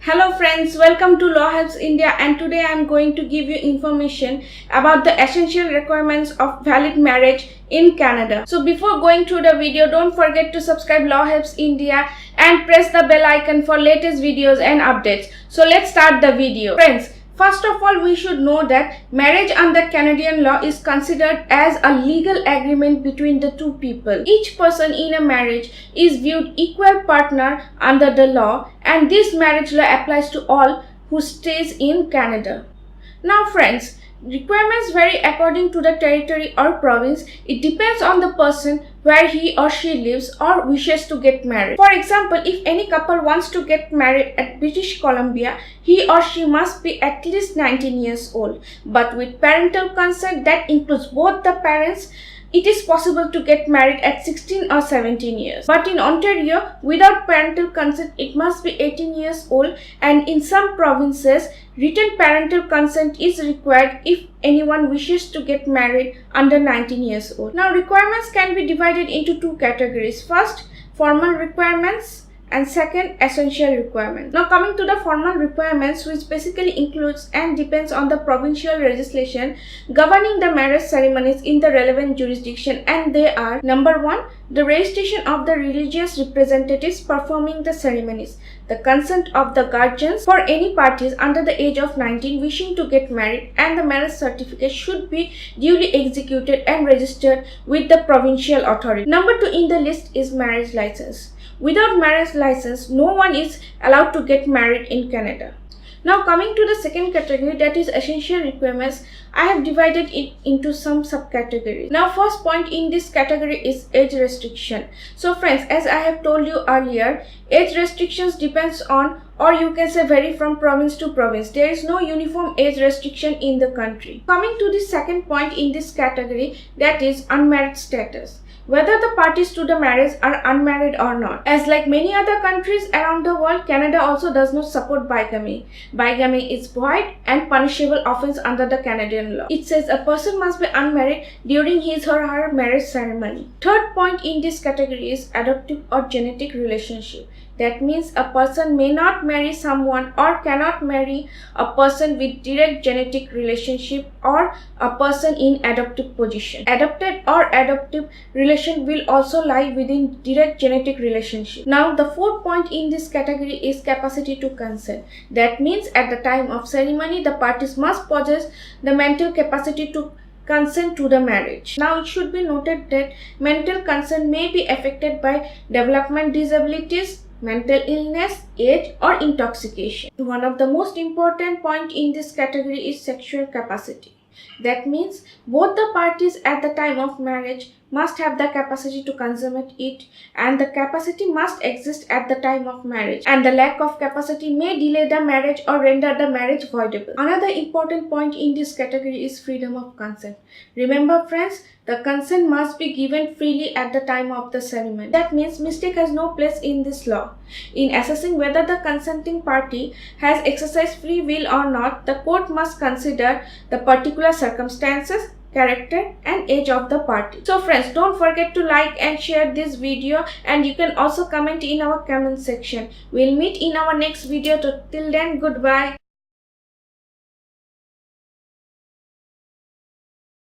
Hello friends, welcome to Law Helps India, and today I am going to give you information about the essential requirements of valid marriage in Canada. So before going through the video, don't forget to subscribe Law Helps India and press the bell icon for latest videos and updates. So let's start the video. Friends, first of all, we should know that marriage under Canadian law is considered as a legal agreement between the two people. Each person in a marriage is viewed equal partner under the law, and this marriage law applies to all who stays in Canada. Now friends, requirements vary according to the territory or province. It depends on the person where he or she lives or wishes to get married. For example, if any couple wants to get married at British Columbia, he or she must be at least 19 years old. But with parental consent, that includes both the parents, it is possible to get married at 16 or 17 years. But in Ontario, without parental consent, it must be 18 years old, and in some provinces, written parental consent is required if anyone wishes to get married under 19 years old. Now, requirements can be divided into two categories. First, formal requirements, and second, essential requirements. Now coming to the formal requirements, which basically includes and depends on the provincial legislation governing the marriage ceremonies in the relevant jurisdiction, and they are: number 1, the registration of the religious representatives performing the ceremonies, the consent of the guardians for any parties under the age of 19 wishing to get married, and the marriage certificate should be duly executed and registered with the provincial authority. Number 2 in the list is marriage license. Without marriage license, no one is allowed to get married in Canada. Now coming to the second category, that is essential requirements, I have divided it into some subcategories. Now first point in this category is age restriction. So friends, as I have told you earlier, age restrictions depends on, or you can say vary from province to province. There is no uniform age restriction in the country. Coming to the second point in this category, that is unmarried status. Whether the parties to the marriage are unmarried or not. As like many other countries around the world, Canada also does not support bigamy. Bigamy is void and punishable offense under the Canadian law. It says a person must be unmarried during his or her marriage ceremony. Third point in this category is adoptive or genetic relationship. That means a person may not marry someone or cannot marry a person with direct genetic relationship or a person in adoptive position. Adopted or adoptive relation will also lie within direct genetic relationship. Now the fourth point in this category is capacity to consent. That means at the time of ceremony, the parties must possess the mental capacity to consent to the marriage. Now it should be noted that mental consent may be affected by development disabilities, mental illness, age, or intoxication. One of the most important point in this category is sexual capacity. That means both the parties at the time of marriage must have the capacity to consummate it, and the capacity must exist at the time of marriage, and the lack of capacity may delay the marriage or render the marriage voidable. Another important point in this category is freedom of consent. Remember friends, the consent must be given freely at the time of the ceremony. That means mistake has no place in this law. In assessing whether the consenting party has exercised free will or not, the court must consider the particular circumstances, character, and age of the party. So friends, don't forget to like and share this video, and you can also comment in our comment section. We'll meet in our next video. Till then, goodbye.